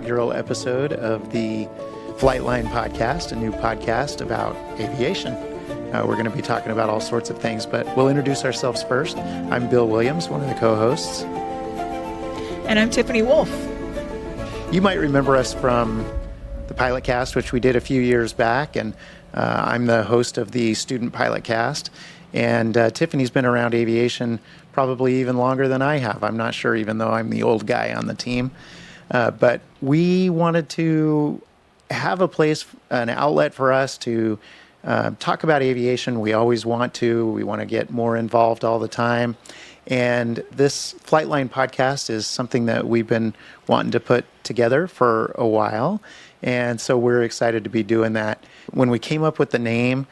inaugural episode of the Flightline podcast, a new podcast about aviation. We're going to be talking about all sorts of things, but we'll introduce ourselves first. I'm Bill Williams, one of the co-hosts. And I'm Tiffany Wolf. You might remember us from the Pilot Cast, which we did a few years back, and I'm the host of the Student Pilot Cast. And Tiffany's been around aviation probably even longer than I have. I'm not sure, even though I'm the old guy on the team. But we wanted to have a place, an outlet for us to talk about aviation. We always want to. We want to get more involved all the time. And this Flightline podcast is something that we've been wanting to put together for a while. And so we're excited to be doing that. When we came up with the name,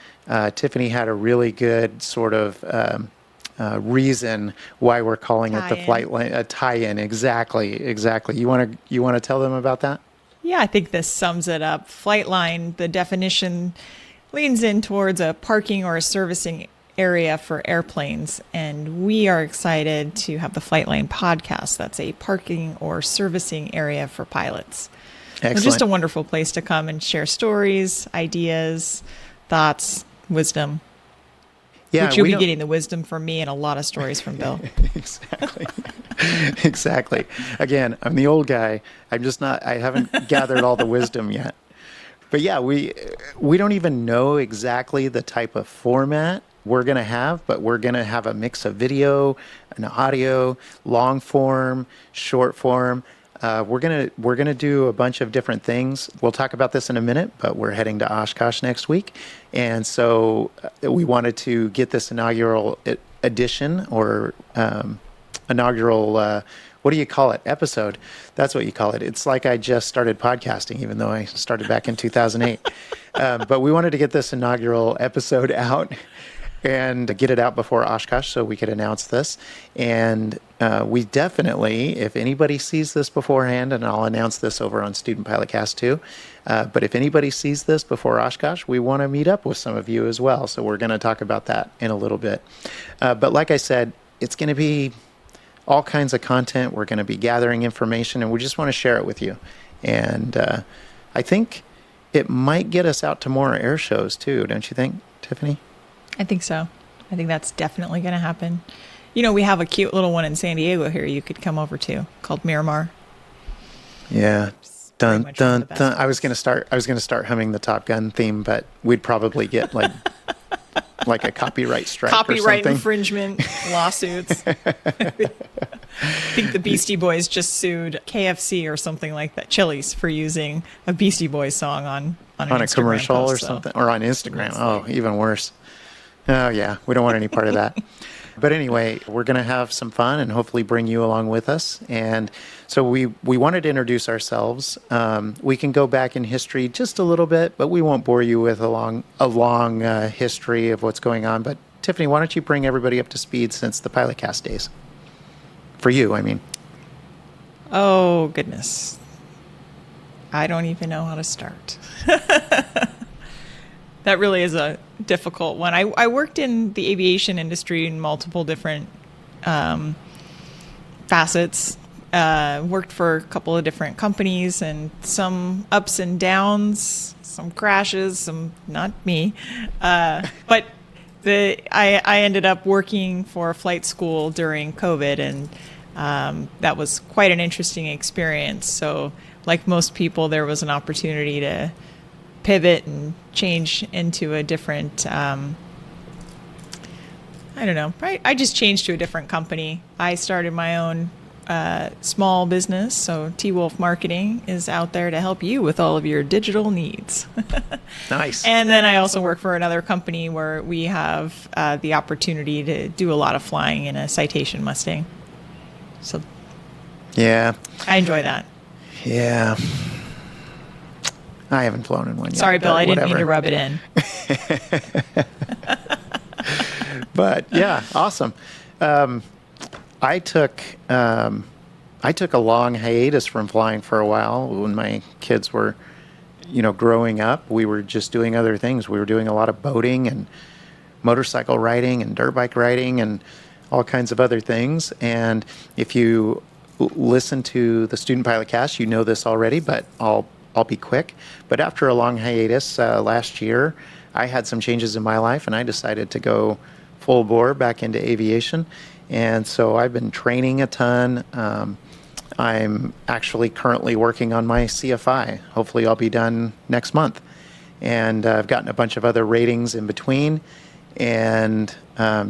Tiffany had a really good sort of reason why we're calling it the Flightline, a tie-in. Exactly. You want to tell them about that? Yeah, I think this sums it up. Flightline, the definition leans in towards a parking or a servicing area for airplanes, and we are excited to have the Flightline podcast. That's a parking or servicing area for pilots. Excellent. Just a wonderful place to come and share stories, ideas, thoughts, wisdom. Yeah, which you'll be getting the wisdom from me and a lot of stories from Bill. Exactly. Again, I'm the old guy. I haven't gathered all the wisdom yet. But yeah, we don't even know exactly the type of format we're going to have, but we're going to have a mix of video and audio, long form, short form. We're gonna do a bunch of different things. We'll talk about this in a minute, but we're heading to Oshkosh next week, and so we wanted to get this inaugural edition or inaugural. What do you call it? Episode. That's what you call it. It's like I just started podcasting, even though I started back in 2008. But we wanted to get this inaugural episode out and get it out before Oshkosh so we could announce this. And we definitely, if anybody sees this beforehand, and I'll announce this over on Student Pilot Cast too, but if anybody sees this before Oshkosh, we want to meet up with some of you as well. So we're going to talk about that in a little bit. But like I said, it's going to be all kinds of content. We're going to be gathering information, and we just want to share it with you. And I think it might get us out to more air shows too, don't you think, Tiffany? I think so. I think that's definitely going to happen. You know, we have a cute little one in San Diego here you could come over to called Miramar. Yeah. Dun dun dun. I was going to start humming the Top Gun theme, but we'd probably get like a copyright strike or something. Copyright infringement lawsuits. I think the Beastie Boys just sued KFC or something like that, Chili's, for using a Beastie Boys song on a commercial post, or something, or on Instagram. Oh, even worse. Oh, yeah. We don't want any part of that. But anyway, we're going to have some fun and hopefully bring you along with us. And so we wanted to introduce ourselves. We can go back in history just a little bit, but we won't bore you with a long history of what's going on. But Tiffany, why don't you bring everybody up to speed since the Pilot Cast days? For you, I mean. Oh, goodness. I don't even know how to start. That really is a difficult one. I worked in the aviation industry in multiple different facets. Worked for a couple of different companies, and some ups and downs, some crashes, some not me. But I ended up working for a flight school during COVID, and that was quite an interesting experience. So, like most people, there was an opportunity to pivot and change into a different, I don't know, I just changed to a different company. I started my own small business, so T-Wolf Marketing is out there to help you with all of your digital needs. Nice. And then I also work for another company where we have the opportunity to do a lot of flying in a Citation Mustang. So yeah, I enjoy that. Yeah. I haven't flown in one yet. Sorry, Bill, I didn't mean to rub it in. But yeah, awesome. I took a long hiatus from flying for a while when my kids were, growing up. We were just doing other things. We were doing a lot of boating and motorcycle riding and dirt bike riding and all kinds of other things. And if you listen to the Student Pilot Cast, you know this already, but I'll be quick. But after a long hiatus last year, I had some changes in my life, and I decided to go full bore back into aviation. And so I've been training a ton. I'm actually currently working on my CFI. Hopefully I'll be done next month. And I've gotten a bunch of other ratings in between, and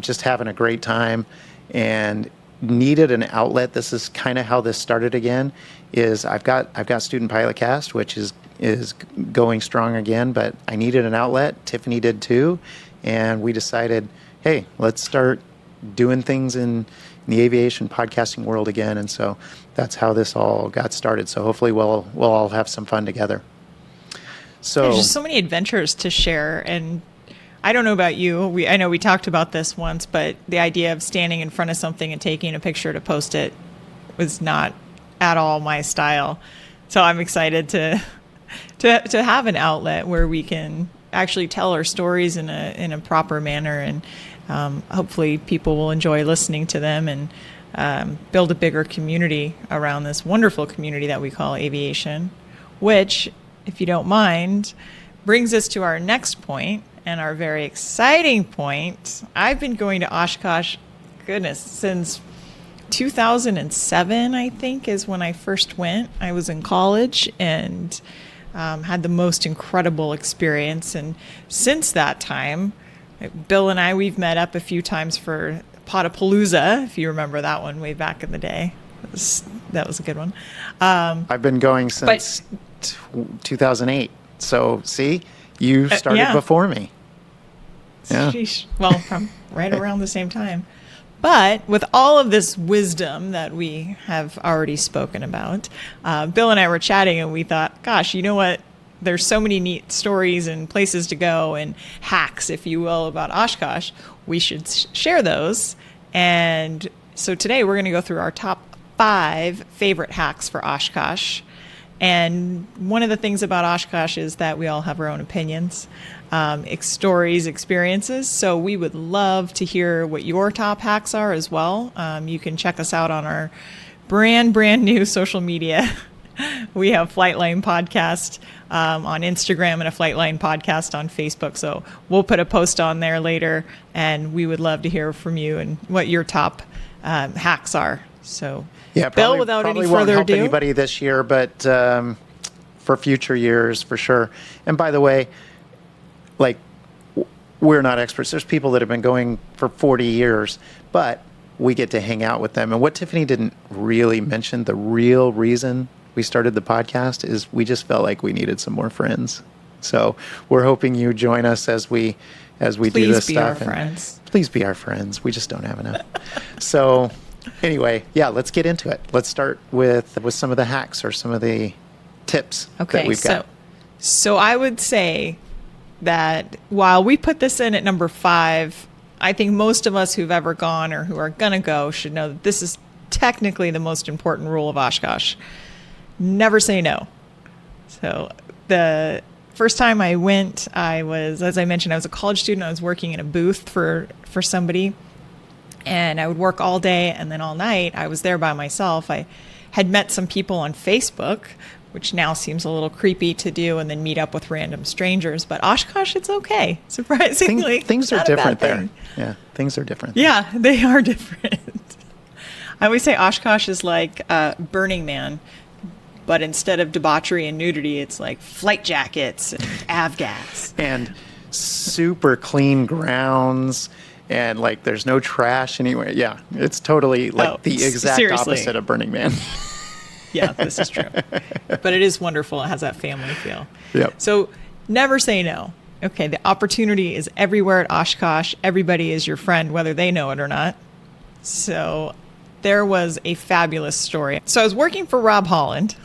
just having a great time, and needed an outlet. This is kind of how this started again, is I've got Student Pilot Cast, which is going strong again, but I needed an outlet. Tiffany did too. And we decided, hey, let's start doing things in the aviation podcasting world again. And so that's how this all got started. So hopefully we'll all have some fun together. So there's just so many adventures to share. And I don't know about you. I know we talked about this once, but the idea of standing in front of something and taking a picture to post it was not at all my style. So I'm excited to have an outlet where we can actually tell our stories in a proper manner, and hopefully people will enjoy listening to them, and build a bigger community around this wonderful community that we call aviation, which, if you don't mind, brings us to our next point, and our very exciting point. I've been going to Oshkosh, goodness, since 2007, I think, is when I first went. I was in college and had the most incredible experience. And since that time, Bill and I, we've met up a few times for Potapalooza, if you remember that one way back in the day. That was a good one. I've been going since 2008. So see, you started before me. Yeah. Sheesh. Well, from right around the same time. But with all of this wisdom that we have already spoken about, Bill and I were chatting, and we thought, gosh, you know what? There's so many neat stories and places to go and hacks, if you will, about Oshkosh. We should share those. And so today we're going to go through our top 5 favorite hacks for Oshkosh. And one of the things about Oshkosh is that we all have our own opinions, stories, experiences. So we would love to hear what your top hacks are as well. You can check us out on our brand new social media. We have Flightline Podcast on Instagram and a Flightline Podcast on Facebook. So we'll put a post on there later, and we would love to hear from you and what your top hacks are. So yeah, Bill, without any won't further help ado, anybody this year, but for future years, for sure. And by the way, like, we're not experts. There's people that have been going for 40 years, but we get to hang out with them. And what Tiffany didn't really mention, the real reason we started the podcast is we just felt like we needed some more friends. So we're hoping you join us as we do this stuff. Please be our friends. Please be our friends. We just don't have enough. So anyway, yeah, let's get into it. Let's start with some of the hacks or some of the tips that we've got. So I would say that while we put this in at number 5, I think most of us who've ever gone or who are going to go should know that this is technically the most important rule of Oshkosh. Never say no. So the first time I went, I was, as I mentioned, I was a college student. I was working in a booth for somebody, and I would work all day and then all night. I was there by myself. I had met some people on Facebook, which now seems a little creepy to do, and then meet up with random strangers. But Oshkosh, it's okay. Surprisingly, things are different there. Yeah, things are different. Yeah, they are different. I always say Oshkosh is like Burning Man, but instead of debauchery and nudity, it's like flight jackets and avgas. And super clean grounds, and like there's no trash anywhere. Yeah, it's totally like the exact opposite of Burning Man. Yeah, this is true. But it is wonderful. It has that family feel. Yep. So never say no. Okay, the opportunity is everywhere at Oshkosh. Everybody is your friend, whether they know it or not. So there was a fabulous story. So I was working for Rob Holland,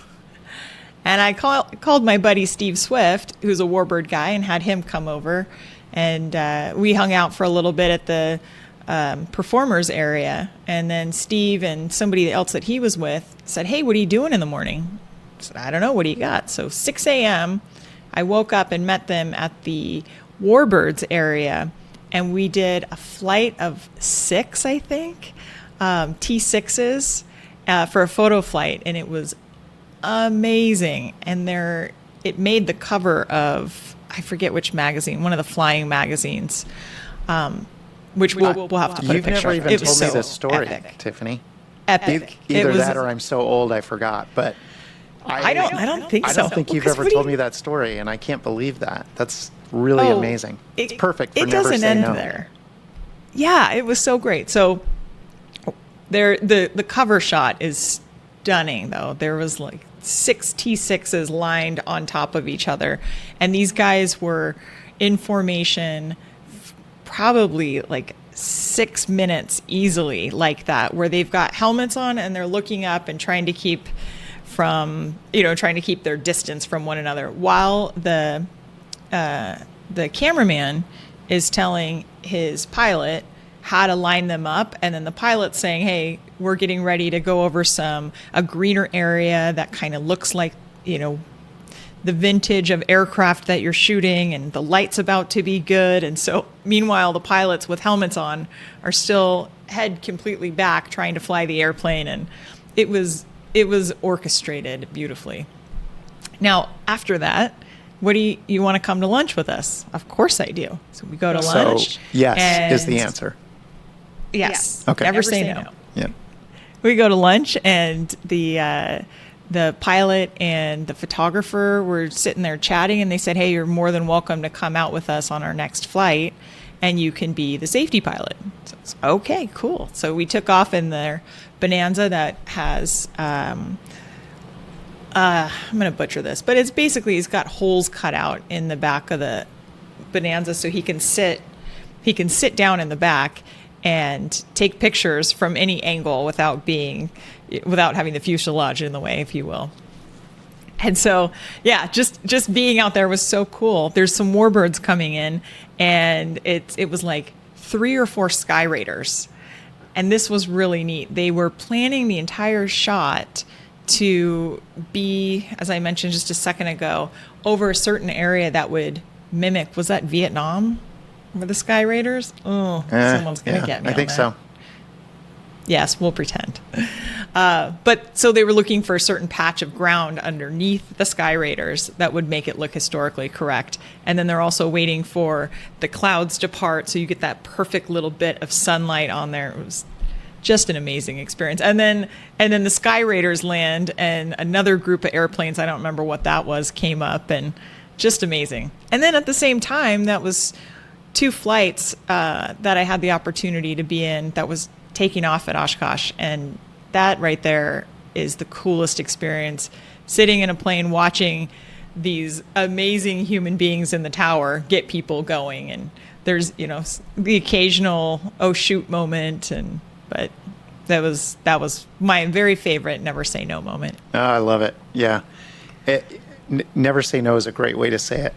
and I called my buddy Steve Swift, who's a Warbird guy, and had him come over. And we hung out for a little bit at the performers area. And then Steve and somebody else that he was with said, "Hey, what are you doing in the morning?" I said, "I don't know. What do you got?" So 6 a.m., I woke up and met them at the Warbirds area. And we did a flight of 6, I think, T6s. for a photo flight, and it was amazing. And it made the cover of, I forget which magazine, one of the flying magazines, which we'll have to put a You've picture never of. even It was told me so this story, epic. Tiffany. Epic. Either It was, that or I'm so old I forgot. But I don't think so. I don't think you've Because ever what do told you- me that story, and I can't believe that. That's really Oh, amazing. It's perfect for It Never doesn't Say end No. there. Yeah, it was so great. So the cover shot is stunning, though. There was like 6 T6s lined on top of each other, and these guys were in formation probably like 6 minutes easily, like that, where they've got helmets on and they're looking up and trying to keep their distance from one another, while the cameraman is telling his pilot how to line them up, and then the pilot's saying, hey, we're getting ready to go over a greener area that kind of looks like, the vintage of aircraft that you're shooting, and the light's about to be good. And so meanwhile, the pilots with helmets on are still head completely back trying to fly the airplane, and it was orchestrated beautifully. Now, after that, what do you want to come to lunch with us? Of course I do. So we go to lunch. So, yes is the and- answer. Yes. Okay. Never say no. Yeah. We go to lunch, and the pilot and the photographer were sitting there chatting, and they said, hey, you're more than welcome to come out with us on our next flight, and you can be the safety pilot. So it's, okay, cool. So we took off in their Bonanza that has, I'm going to butcher this, but it's got holes cut out in the back of the Bonanza so he can sit down in the back and take pictures from any angle without having the fuselage in the way, if you will. And so, yeah, just being out there was so cool. There's some warbirds coming in, and it was like 3 or 4 Sky Raiders. And this was really neat. They were planning the entire shot to be, as I mentioned just a second ago, over a certain area that would mimic, was that Vietnam? Were the Sky Raiders? Oh, someone's going to get me I on think that. so. Yes, we'll pretend. But so they were looking for a certain patch of ground underneath the Sky Raiders that would make it look historically correct. And then they're also waiting for the clouds to part so you get that perfect little bit of sunlight on there. It was just an amazing experience. And then the Sky Raiders land, and another group of airplanes, I don't remember what that was, came up, and just amazing. And then at the same time, that was 2 flights that I had the opportunity to be in that was taking off at Oshkosh. And that right there is the coolest experience, sitting in a plane watching these amazing human beings in the tower get people going. And there's, the occasional, oh shoot moment. But that was my very favorite Never Say No moment. Oh, I love it. Yeah. Never Say No is a great way to say it.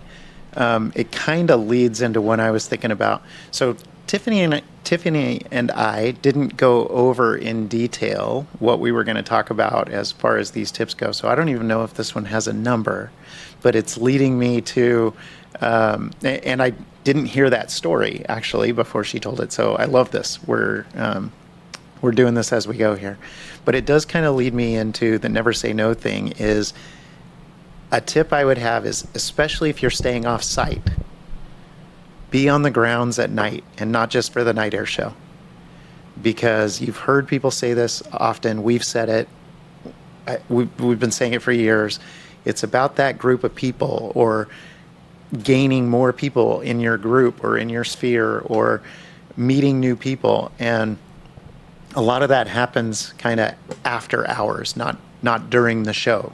It kind of leads into what I was thinking about. So Tiffany and I didn't go over in detail what we were going to talk about as far as these tips go. So I don't even know if this one has a number, but it's leading me to, and I didn't hear that story actually before she told it. So I love this. We're doing this as we go here, but it does kind of lead me into the never say no thing. Is a tip I would have is, especially if you're staying off site, be on the grounds at night, and not just for the night air show. Because you've heard people say this often. We've said it. We've been saying it for years. It's about that group of people, or gaining more people in your group or in your sphere, or meeting new people. And a lot of that happens kind of after hours, not during the show,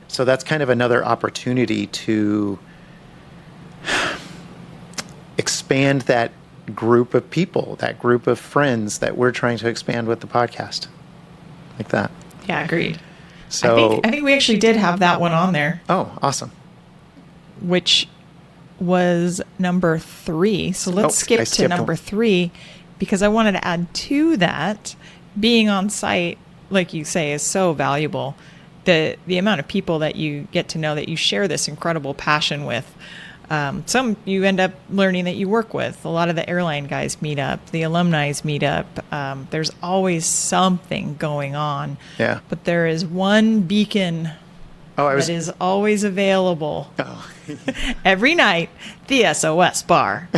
So that's kind of another opportunity to expand that group of people, that group of friends that we're trying to expand with the podcast, like that. Yeah, agreed. So I think we actually did have that one on there, oh, awesome. which was number 3. So let's I skip to skipped number one. 3, because I wanted to add to that. Being on site, like you say, is so valuable. The amount of people that you get to know, that you share this incredible passion with, Some you end up learning that you work with. A lot of the airline guys meet up, the alumni's meet up. There's always something going on. Yeah. But there is one beacon that is always available every night, the SOS bar.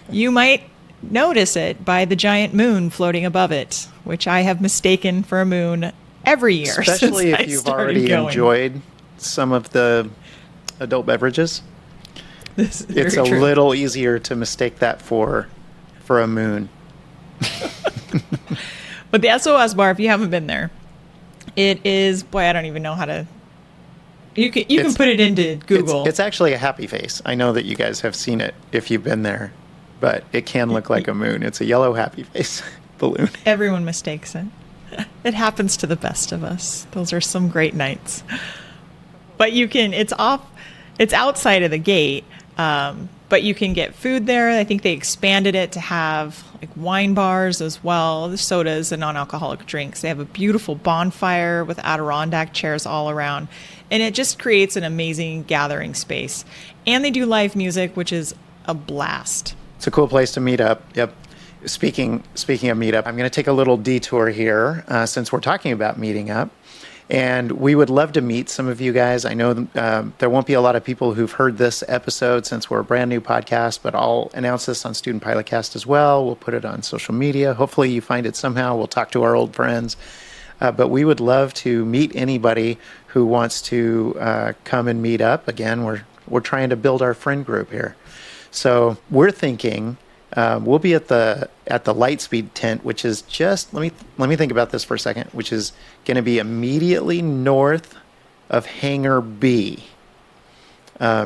You might notice it by the giant moon floating above it, which I have mistaken for a moon every year. Especially if you've already enjoyed some of the adult beverages. It's a little easier to mistake that for a moon. But the SOS bar, if you haven't been there, it is, boy, I don't even know how to. You can put it into Google. It's actually a happy face. I know that you guys have seen it if you've been there, but it can look like a moon. It's a yellow happy face balloon. Everyone mistakes it. It happens to the best of us. Those are some great nights. But it's outside of the gate. But you can get food there. I think they expanded it to have like wine bars as well, the sodas and non-alcoholic drinks. They have a beautiful bonfire with Adirondack chairs all around. And it just creates an amazing gathering space. And they do live music, which is a blast. It's a cool place to meet up. Yep. Speaking of meetup, I'm going to take a little detour here since we're talking about meeting up. And we would love to meet some of you guys. I know there won't be a lot of people who've heard this episode since we're a brand new podcast, but I'll announce this on Student Pilotcast as well. We'll put it on social media. Hopefully you find it somehow. We'll talk to our old friends. But we would love to meet anybody who wants to come and meet up. Again, we're trying to build our friend group here. So we're thinking we'll be at the Lightspeed tent, which is just let me think about this for a second, which is going to be immediately north of Hangar B.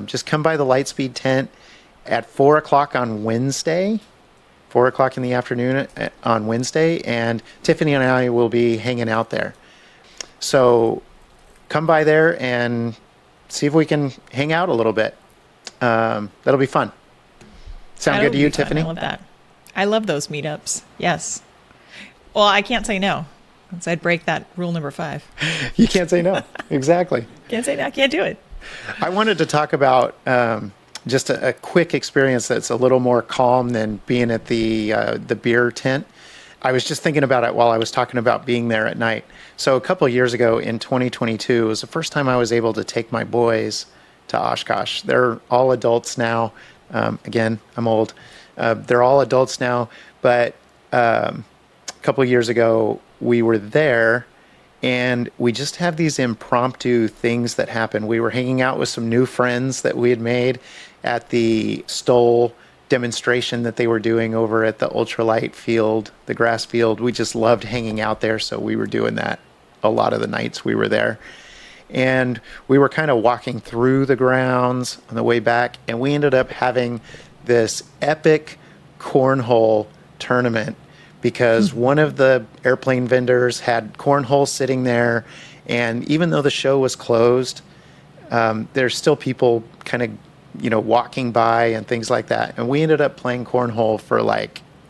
Just come by the Lightspeed tent at 4:00 on Wednesday, 4:00 in the afternoon on Wednesday, and Tiffany and I will be hanging out there. So come by there and see if we can hang out a little bit. That'll be fun. Sound good to you, Tiffany? I love that. I love those meetups. Yes. Well, I can't say no, because I'd break that rule number 5. You can't say no. Exactly. Can't say no. I can't do it. I wanted to talk about just a quick experience that's a little more calm than being at the beer tent. I was just thinking about it while I was talking about being there at night. So a couple of years ago in 2022, it was the first time I was able to take my boys to Oshkosh. They're all adults now. Again, I'm old. They're all adults now, but a couple of years ago, we were there, and we just have these impromptu things that happen. We were hanging out with some new friends that we had made at the Stoll demonstration that they were doing over at the ultralight field, the grass field. We just loved hanging out there, so we were doing that a lot of the nights we were there. And we were kind of walking through the grounds on the way back, and we ended up having this epic cornhole tournament because one of the airplane vendors had cornhole sitting there, and even though the show was closed, there's still people kind of, walking by and things like that. And we ended up playing cornhole for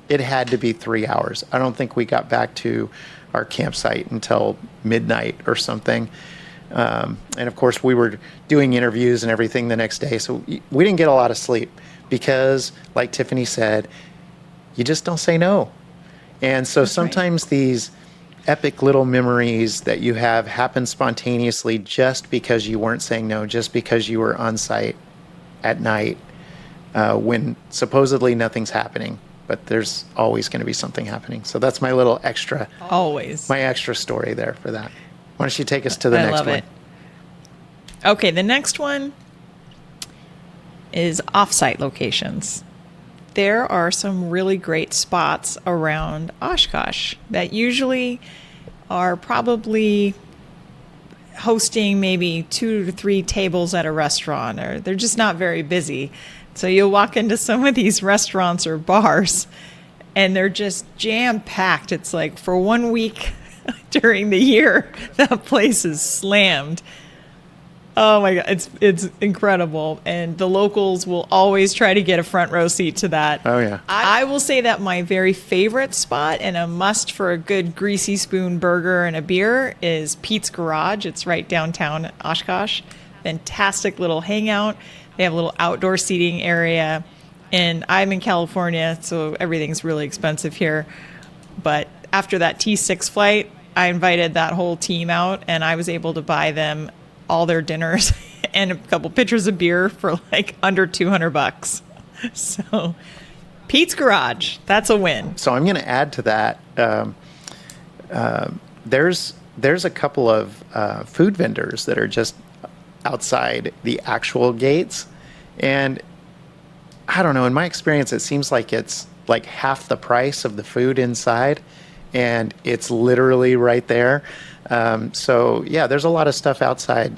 it had to be 3 hours. I don't think we got back to our campsite until midnight or something. And of course, we were doing interviews and everything the next day, so we didn't get a lot of sleep because, like Tiffany said, you just don't say no. And so sometimes these epic little memories that you have happen spontaneously just because you weren't saying no, just because you were on site at night when supposedly nothing's happening, but there's always going to be something happening. So that's my little extra, my extra story there for that. Why don't you take us to the next one? I love it. Okay, the next one is off-site locations. There are some really great spots around Oshkosh that usually are probably hosting maybe 2 to 3 tables at a restaurant, or they're just not very busy. So you'll walk into some of these restaurants or bars, and they're just jam-packed. It's like for 1 week during the year, that place is slammed. Oh my God, it's incredible. And the locals will always try to get a front row seat to that. Oh yeah. I will say that my very favorite spot and a must for a good greasy spoon burger and a beer is Pete's Garage. It's right downtown Oshkosh. Fantastic little hangout. They have a little outdoor seating area. And I'm in California, so everything's really expensive here. But after that T6 flight, I invited that whole team out, and I was able to buy them all their dinners and a couple pitchers of beer for like under $200. So Pete's Garage, that's a win. So I'm going to add to that. There's a couple of food vendors that are just outside the actual gates, and I don't know, in my experience, it seems like it's like half the price of the food inside, and it's literally right there. So yeah, there's a lot of stuff outside.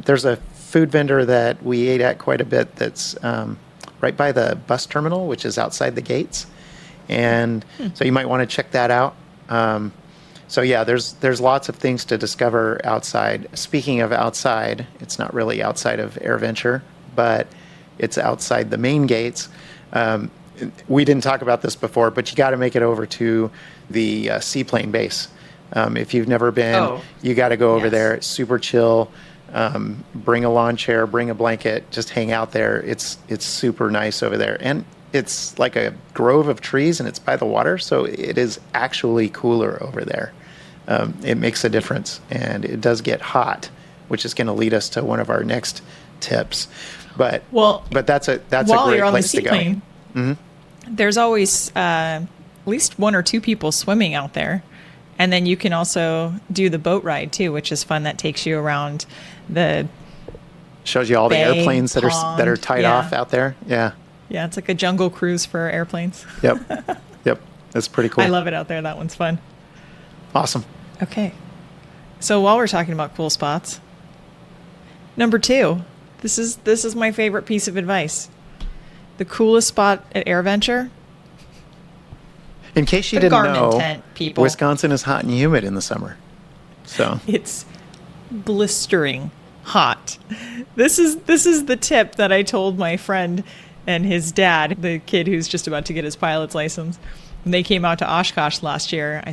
There's a food vendor that we ate at quite a bit that's right by the bus terminal, which is outside the gates. And so you might want to check that out. So yeah, there's lots of things to discover outside. Speaking of outside, it's not really outside of Airventure, but it's outside the main gates. We didn't talk about this before, but you got to make it over to the seaplane base. If you've never been, you got to go over there. It's super chill. Bring a lawn chair, bring a blanket, just hang out there. It's super nice over there. And it's like a grove of trees, and it's by the water, so it is actually cooler over there. It makes a difference, and it does get hot, which is going to lead us to one of our next tips. But that's a great place to go. Mm-hmm. There's always at least one or two people swimming out there, and then you can also do the boat ride too, which is fun. That takes you around the shows you all the airplanes that are tied off out there. Yeah, it's like a jungle cruise for airplanes. Yep, that's pretty cool. I love it out there. That one's fun. Awesome. Okay, so while we're talking about cool spots, number 2. This is my favorite piece of advice. The coolest spot at Airventure. In case you the didn't Garmin know, tent, people. Wisconsin is hot and humid in the summer. So it's blistering hot. This is the tip that I told my friend and his dad, the kid who's just about to get his pilot's license. When they came out to Oshkosh last year,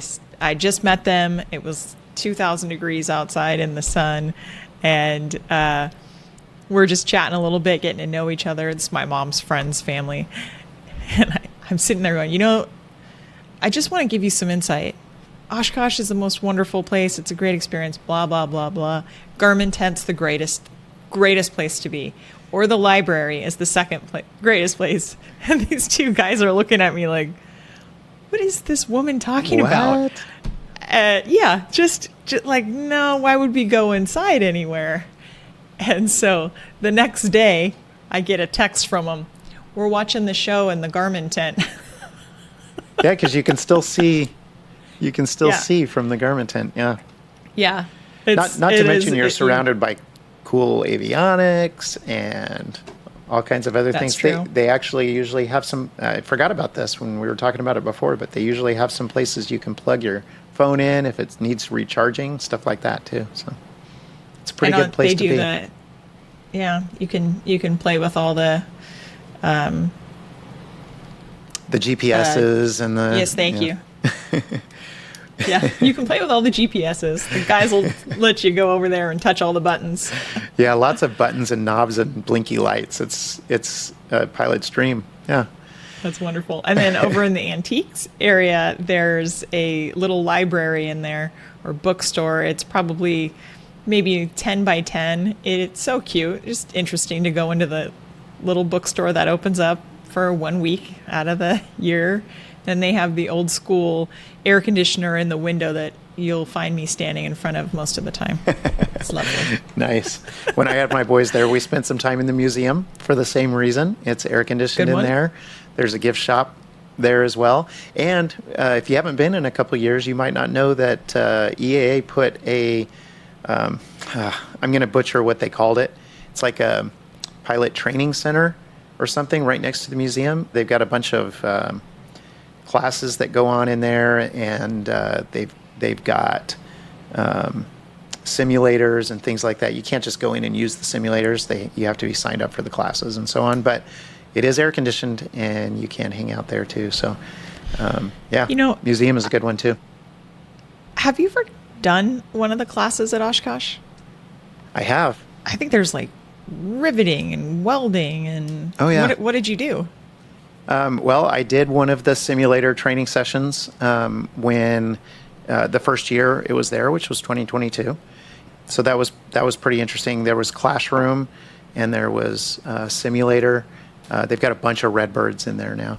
I just met them. It was 2,000 degrees outside in the sun, and we're just chatting a little bit, getting to know each other. It's my mom's friend's family. And I'm sitting there going, I just want to give you some insight. Oshkosh is the most wonderful place. It's a great experience, blah, blah, blah, blah. Garmin Tent's the greatest place to be. Or the library is the second greatest place. And these two guys are looking at me like, what is this woman talking about? Just like, no, why would we go inside anywhere? And so the next day, I get a text from them. We're watching the show in the Garmin tent. Yeah, because you can still see. You can still see from the Garmin tent. Yeah. Yeah. Not to mention you're surrounded by cool avionics and all kinds of other things. True. They actually usually have some. I forgot about this when we were talking about it before, but they usually have some places you can plug your phone in if it needs recharging, stuff like that too. So it's a pretty good place to be. Yeah, you can play with all the GPSs and the. Yes, thank you. Yeah, you can play with all the GPSs. The guys will let you go over there and touch all the buttons. Yeah, lots of buttons and knobs and blinky lights. It's a pilot's dream. Yeah. That's wonderful. And then over in the antiques area, there's a little library in there, or bookstore. It's probably maybe 10 by 10. It's so cute. Just interesting to go into the little bookstore that opens up for 1 week out of the year. Then they have the old school air conditioner in the window that you'll find me standing in front of most of the time. It's lovely. Nice. When I had my boys there, we spent some time in the museum for the same reason. It's air conditioned in there. There's a gift shop there as well. And if you haven't been in a couple of years, you might not know that EAA put a, I'm going to butcher what they called it. It's like a pilot training center or something right next to the museum. They've got a bunch of classes that go on in there, and they've got simulators and things like that. You can't just go in and use the simulators. You have to be signed up for the classes and so on. But it is air conditioned, and you can hang out there too. So, museum is a good one too. Have you ever done one of the classes at Oshkosh? I have. I think there's like riveting and welding and Oh, yeah. what did you do? Well, I did one of the simulator training sessions when the first year it was there, which was 2022. So that was pretty interesting. There was classroom, and there was simulator. They've got a bunch of Redbirds in there now.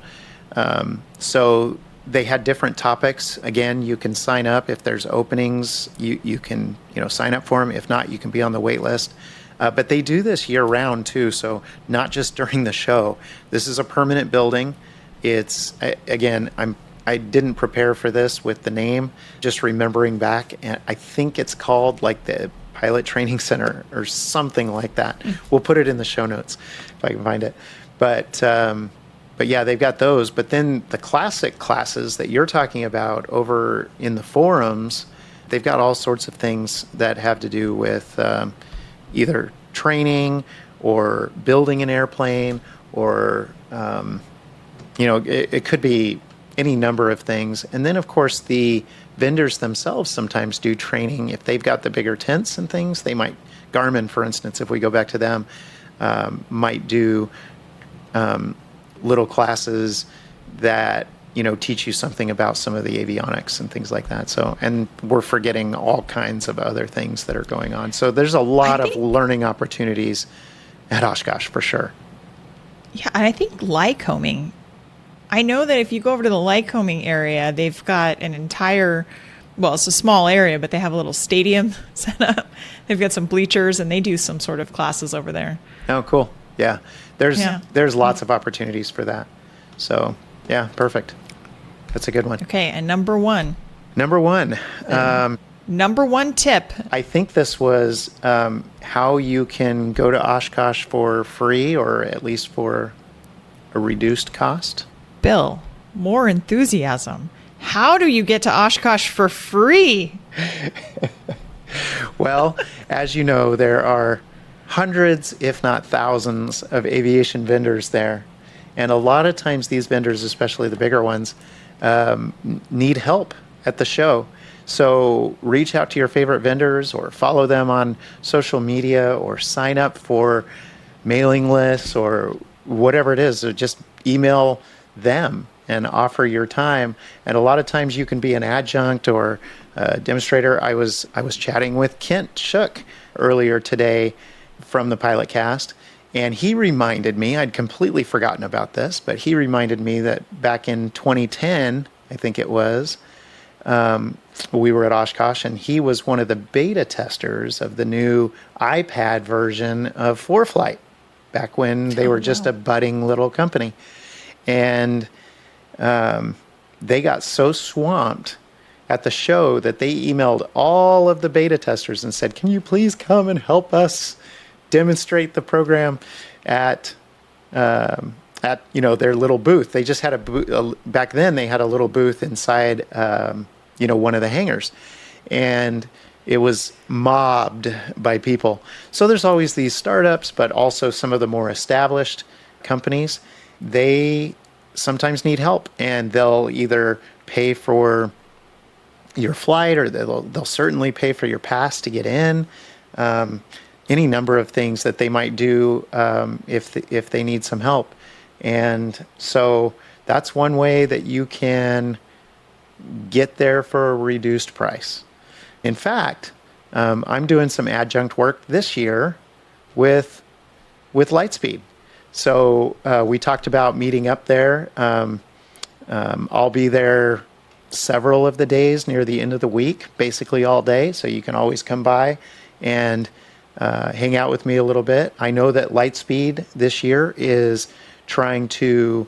So they had different topics. Again, you can sign up if there's openings. You can sign up for them. If not, you can be on the wait list. But they do this year round too, so not just during the show. This is a permanent building. It's again, I didn't prepare for this with the name, just remembering back, and I think it's called like the Pilot Training Center or something like that. We'll put it in the show notes if I can find it. But yeah, they've got those. But then the classic classes that you're talking about over in the forums, they've got all sorts of things that have to do with either training or building an airplane, or it could be any number of things. And then of course the vendors themselves sometimes do training. If they've got the bigger tents and things, they might, Garmin for instance, if we go back to them, might do little classes that teach you something about some of the avionics and things like that. So, and we're forgetting all kinds of other things that are going on. So there's a lot of learning opportunities at Oshkosh for sure. Yeah, and I think Lycoming. I know that if you go over to the Lycoming area, they've got an entire, well, it's a small area, but they have a little stadium set up. They've got some bleachers, and they do some sort of classes over there. Oh, cool. Yeah. There's lots of opportunities for that. So, yeah, perfect. That's a good one. Okay, and number one. Number one tip. I think this was how you can go to Oshkosh for free, or at least for a reduced cost. Bill, more enthusiasm. How do you get to Oshkosh for free? Well, as you know, there are hundreds, if not thousands, of aviation vendors there. And a lot of times these vendors, especially the bigger ones, need help at the show. So reach out to your favorite vendors, or follow them on social media, or sign up for mailing lists, or whatever it is. So just email them and offer your time. And a lot of times you can be an adjunct or a demonstrator. I was chatting with Kent Shook earlier today from the Pilot Cast, and he reminded me, I'd completely forgotten about this, but he reminded me that back in 2010, I think it was, we were at Oshkosh, and he was one of the beta testers of the new iPad version of ForeFlight back when they were just a budding little company. And they got so swamped at the show that they emailed all of the beta testers and said, can you please come and help us demonstrate the program at their little booth. They just had a booth back then. They had a little booth inside one of the hangars, and it was mobbed by people. So there's always these startups, but also some of the more established companies. They sometimes need help, and they'll either pay for your flight, or they'll certainly pay for your pass to get in. Any number of things that they might do if they need some help. And so that's one way that you can get there for a reduced price. In fact, I'm doing some adjunct work this year with Lightspeed. So we talked about meeting up there. I'll be there several of the days near the end of the week, basically all day. So you can always come by and hang out with me a little bit. I know that Lightspeed this year is trying to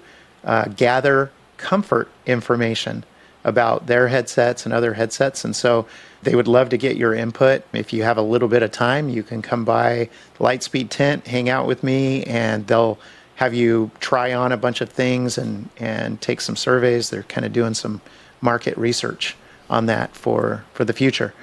gather comfort information about their headsets and other headsets. And so they would love to get your input. If you have a little bit of time, you can come by Lightspeed tent, hang out with me, and they'll have you try on a bunch of things and take some surveys. They're kind of doing some market research on that for the future.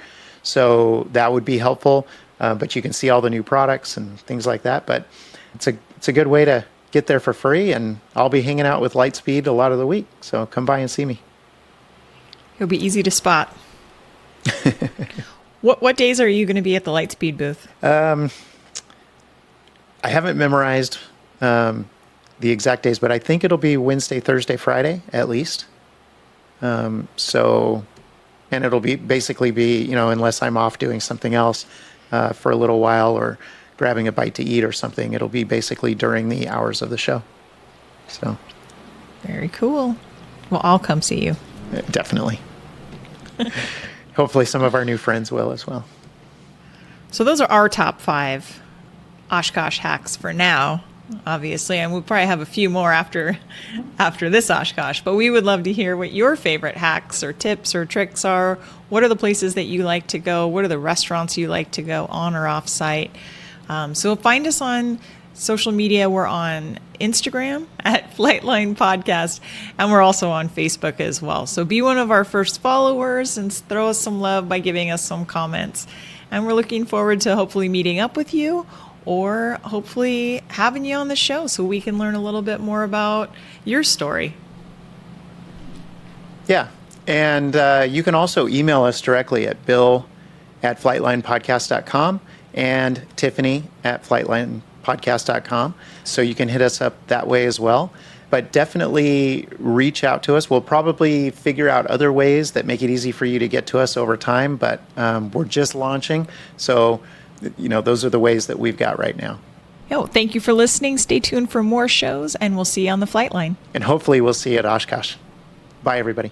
So that would be helpful. But you can see all the new products and things like that. But it's a good way to get there for free, and I'll be hanging out with Lightspeed a lot of the week. So come by and see me. It'll be easy to spot. What days are you going to be at the Lightspeed booth? I haven't memorized the exact days, but I think it'll be Wednesday, Thursday, Friday at least. So, and it'll be basically be, unless I'm off doing something else for a little while or grabbing a bite to eat or something, it'll be basically during the hours of the show. So, Very cool. Well, I'll come see you. definitely. Hopefully some of our new friends will as well. So those are our top 5 Oshkosh hacks for now, obviously, and we'll probably have a few more after this Oshkosh. But we would love to hear what your favorite hacks or tips or tricks are. What are the places that you like to go? What are the restaurants you like to go on or off site? So find us on social media. We're on Instagram at Flightline Podcast, and we're also on Facebook as well. So be one of our first followers and throw us some love by giving us some comments. And we're looking forward to hopefully meeting up with you or hopefully having you on the show so we can learn a little bit more about your story. Yeah. And you can also email us directly at bill@flightlinepodcast.com and Tiffany@flightlinepodcast.com. So you can hit us up that way as well. But definitely reach out to us. We'll probably figure out other ways that make it easy for you to get to us over time. But we're just launching. So, those are the ways that we've got right now. Well, thank you for listening. Stay tuned for more shows, and we'll see you on the flight line. And hopefully we'll see you at Oshkosh. Bye, everybody.